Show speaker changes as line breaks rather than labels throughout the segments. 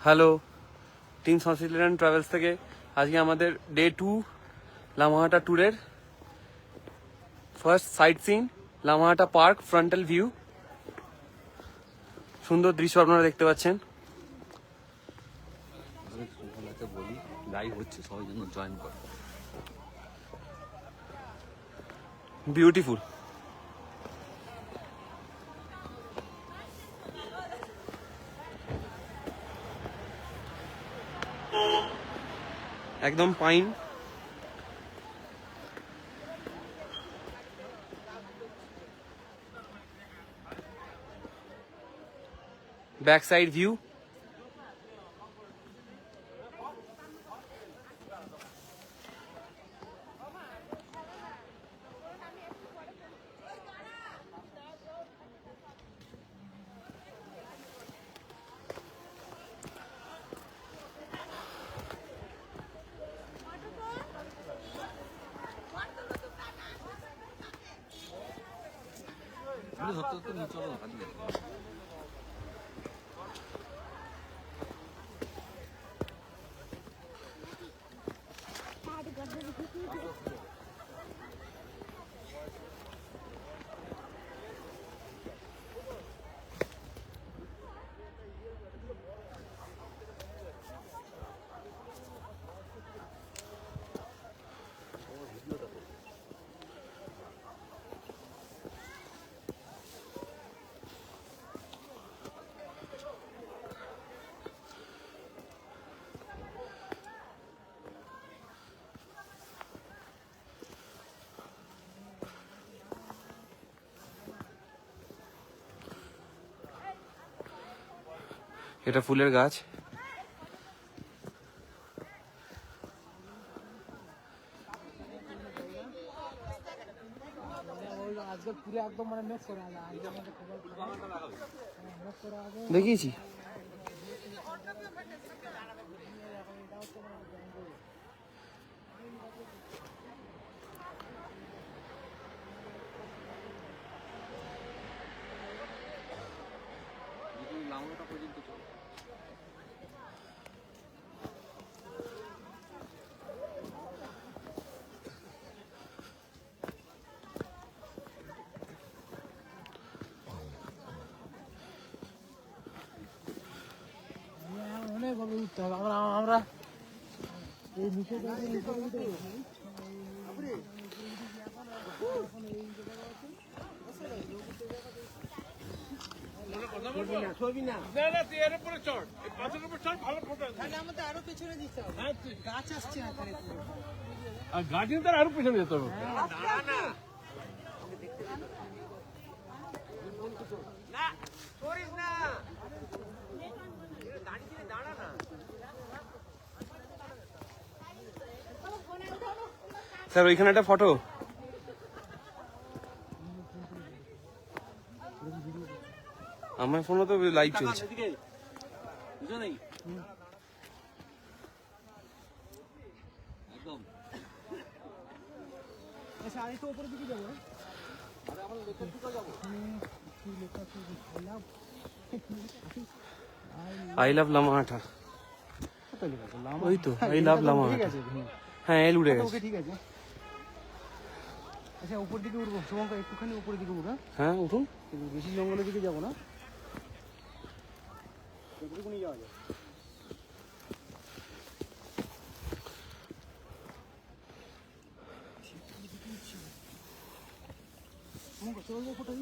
Hello, team সংসিলিয়ান travels থেকে আজকে আমাদের ডে 2 লামাহাটা ট্যুরের first sightseeing Lamahatta park frontal view. সুন্দর দৃশ্য আপনারা দেখতে পাচ্ছেন।
বলি লাইভ হচ্ছে, সবাই জন্য জয়েন করে।
বিউটিফুল। একদম পাইন। Back side view. এটা ফুলের গাছ। দেখিয়েছি।
আমরা আরো পেছনে দিতে হবে, গাছ আসছে
গার্ডেন তার আরো পেছনে যেতে হবে।
স্যার ওইখানে একটা ফটো। আমার ফোনে তো লাইভ চলছে।
আচ্ছা, আমি তো উপরের দিকে যাবো।
I love Lamahatta. ওই তো আই লাভ লামাহাটা। হ্যাঁ, এল উড়ে গেছে।
ঠিক আছে। আচ্ছা, উপর দিকে উঠবো শুভঙ্কর, একটুখানি উপরের দিকে উঠা।
হ্যাঁ, উঠুন।
কিন্তু বেশি জঙ্গলের দিকে যাবো না, যতটুকুনি যাওয়া যায়। চলবো কোথায়?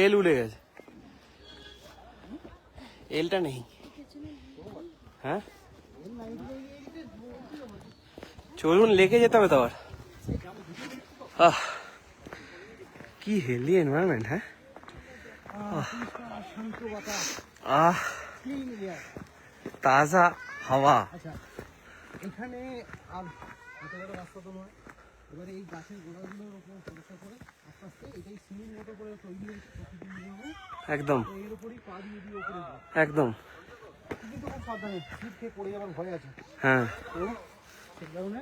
এল উড়ে গেছে, এলটা নেই। হ্যাঁ, চলুন, লেকে যেতে হবে তো আবার। কি হেলদি এনভায়রনমেন্ট। হ্যাঁ, ताज़ा हवा।
আচ্ছা, এখানে আর এত বড় রাস্তা তো নয়, এবারে এই গাছের গোড়াগুলোর উপর ভরসা করে আস্তে আস্তে এটাই সিমেন্ট মতো করে তৈরি হয়েছে প্রতিদিন নিয়মে।
একদম
তো এর উপরই পা দিয়ে দিয়ে উপরে যাবে।
একদম।
কিন্তু খুব সাবধানে, স্লিপ খেয়ে পড়ে যাওয়ার ভয় আছে।
হ্যাঁ
তো সেই কারণে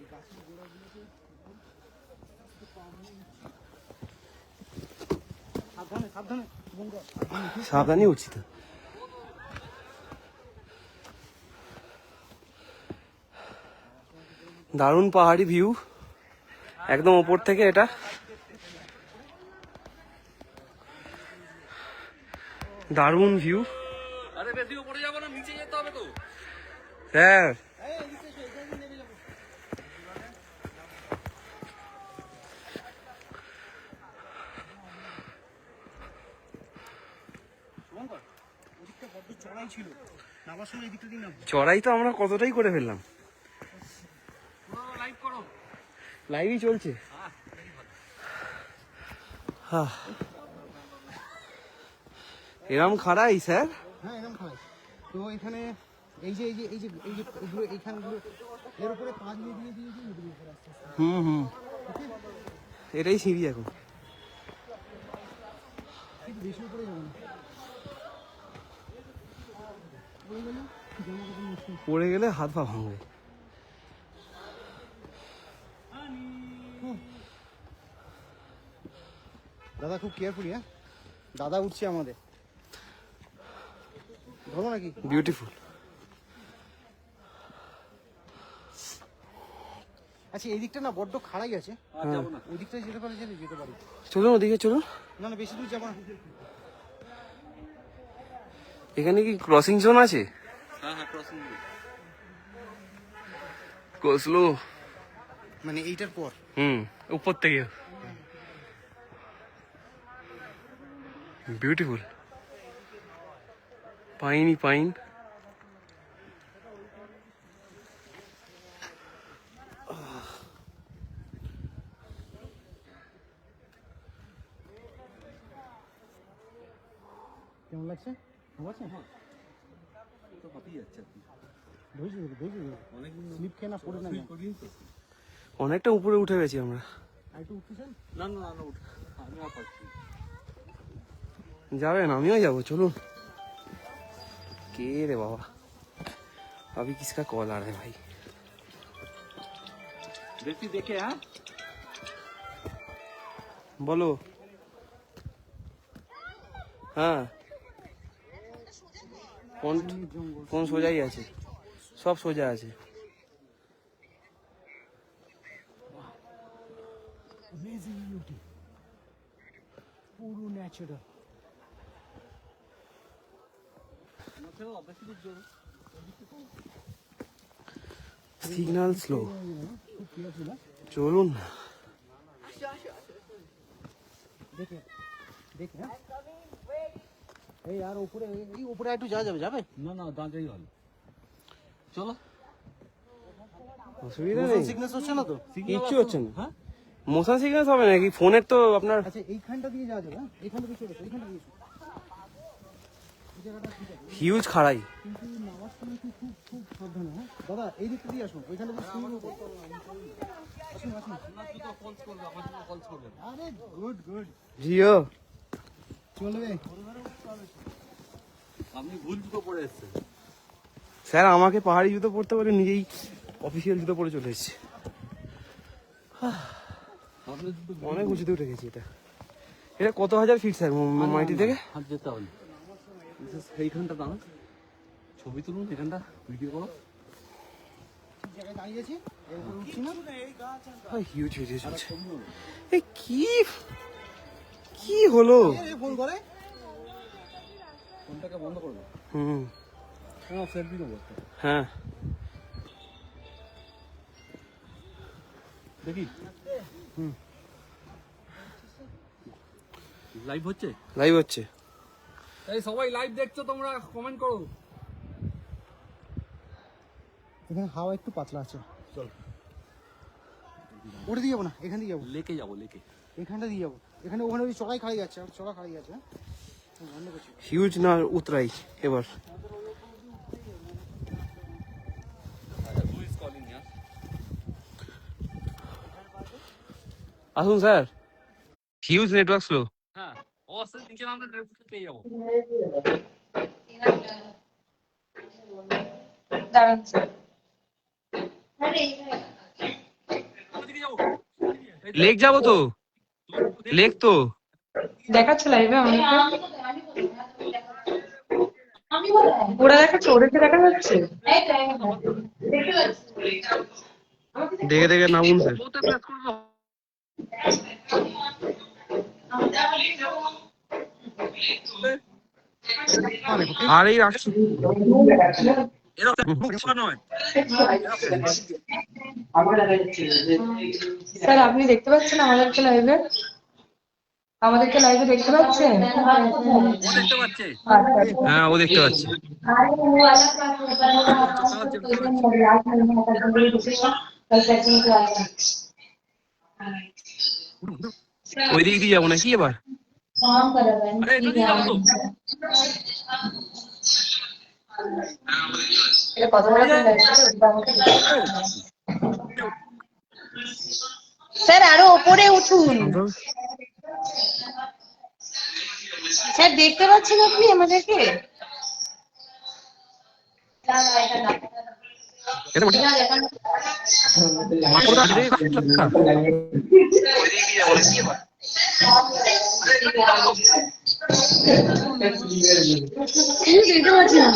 এই গাছের গোড়াগুলোকে সাবধানে সাবধানে শুভঙ্কর, সাবধানে।
সাবধানই উঠছি তো। দারুণ পাহাড়ি ভিউ একদম ওপর থেকে। এটা দারুণ ভিউ
আরে বেশি উপরে যাবো না, নিচে যেতে হবে তো।
স্যার।
শুভঙ্কর, ওদিকটা বড্ড চড়াই ছিল, নামার সময় এদিকটা দিয়ে নামবো।
চড়াই তো আমরা কতটাই করে ফেললাম।
লাইভ করো।
লাইভই চলছে। হ্যাঁ। এরম খাড়াই স্যার?
হ্যাঁ এরকম খারাপ। তো এখানে এই যে এই যে এই যে এই যে এগুলো এইখানগুলো এর উপরে পা দিয়ে দিয়ে দিয়ে দিয়ে উঠবে উপরে আস্তে আস্তে।
হুম। এটাই সিঁড়ি এখন।
কিন্তু বেশি উপরে যাবো না। পড়ে গেলে জামা কাপড় নষ্ট।
পড়ে গেলে হাত পা ভাঙবে।
দাদা খুব কেয়ারফুলি, হ্যাঁ দাদা উঠছে আমাদের, ধরো নাকি?
বিউটিফুল।
আচ্ছা এই দিকটা না বড্ড খাড়াই আছে,
আর যাবো না।
ওই দিকটায় যেতে পারি, যেতে পারি।
চলুন ওদিকে চলুন।
না না বেশি দূর যাবো না।
এখানে কি ক্রসিং জোন আছে?
হ্যাঁ হ্যাঁ, ক্রসিং।
স্লো।
মানে এইটার পর
উপর থেকে বিউটিফুল। পাইনই পাইন।
কেমন লাগছে? ভালো আছে?
তো হতেই যাচ্ছে আর কি।
ধৈর্য ধরো, ধৈর্য ধরো।
অনেকদিন
স্লিপ খেয়ে না পড়ে না যায়।
করিনি তো।
অনেকটা উপরে উঠে গেছি আমরা।
আর একটু উঠতেছেন?
না না না না, উঠ। আমি আর পারছি না।
যাবেন? আমিও যাবো, চলুন। কে রে বাবা? अभी किसका कॉल आ रहा है भाई?
দেখি দেখে। হ্যাঁ
বলো। হ্যাঁ কোন সোজাই আছে, সব সোজা আছে।
Amazing beauty, পুরো ন্যাচারাল।
Signal slow.
খুব কেয়ারফুল,
চলুন।
দেখে দেখে। হ্যাঁ এই আর উপরে, এই উপরে একটু যাওয়া যাবে? যাবে
না না, দাঁড়াই ভালো। চলো।
অসুবিধা নেই,
সিগন্যাল হচ্ছে না তো?
কিচ্ছু হচ্ছে না।
হ্যাঁ
মোশন সিগন্যাল হবে নাকি ফোনের? তো আপনার
আচ্ছা এইখানটা দিয়ে যাওয়া যাবে? হ্যাঁ এইখানটা দিয়ে চলে, এইখানটা দিয়ে এই জায়গাটা ঠিক আছে,
হিউজ খাড়াই।
কিন্তু নামার সময় খুব খুব খুব সাবধানে। হ্যাঁ দাদা এই দিকটা দিয়ে আসুন, ওইখানে দিয়ে সুইমিং আসুন আসুন।
কলস করবে, আমার জন্য কলস করবে।
আরে গুড গুড,
জিও
চলবে।
আপনি ভুল জুতো পরে এসেছেন।
স্যার আমাকে পাহাড়ি জুতো পরতে বলে নিজেই অফিসিয়াল জুতো পরে চলে এসেছে।
আপনি জুতো
অনেক উঁচুতে উঠে গেছি। এটা কত হাজার ফিট স্যার মাটি থেকে?
হাত যেতে হবে। এইখানটা দাঁড়ান, ছবি তুলুন, এখানটা ভিডিও করো।
ঠিক জায়গায় দাঁড়িয়েছি, এর উপরে উঠছি না।
হিউজ ভিডিও চলছে। এই কি হলো?
ফোন করে
ফোনটাকে বন্ধ করে দাও।
হ্যাঁ
সেলফি নেবো।
হ্যাঁ
দেখি। লাইভ হচ্ছে?
লাইভ হচ্ছে।
এই সবাই লাইভ দেখছো তোমরা, কমেন্ট করো।
এখানে হাওয়া একটু পাতলা আছে,
চল
ওটা দিয়ে যাবো না, এখান দিয়ে যাবো,
লেকে যাবো, লেকে।
এখানটা দিয়ে যাবো। এখানে ওখানে ওই চড়াই খাড়ি যাচ্ছে, আর চড়া খাড়ি যাচ্ছে। হ্যাঁ বন্ধ করছি।
হিউজ না উতরাই এবার।
Who is calling? Yeah.
আসুন স্যার। Huge network slow.
হ্যাঁ ও আসলে নিচে নামলে পেয়ে যাবো।
দাঁড়ান স্যার।
ওদিকে যাবো।
লেক যাবো তো, লেক তো।
দেখাচ্ছে লাইভে আমাকে? ওরা দেখাচ্ছে, ওদেরকে দেখা যাচ্ছে?
দেখে দেখে নামুন স্যার।
ওতে প্রেস করবো।
আর এই রাখছি।
স্যার আপনি দেখতে পাচ্ছেন আমাদেরকে লাইভে? আমাদেরকে লাইভে দেখতে পাচ্ছেন?
ও দেখতে পাচ্ছে।
আচ্ছা।
হ্যাঁ ও দেখতে পাচ্ছি। ওই দিক দিয়ে যাবো নাকি এবার?
আরে এটা দিয়ে যাবো তো।
এটা কত বড় একটা live ছিল, ওটা আমাকে স্যার আরো উপরে উঠুন। স্যার দেখতে পাচ্ছেন আপনি আমাদেরকে?
এটা ওটা মাকড় আছে রে।
দেখতে পাচ্ছি না।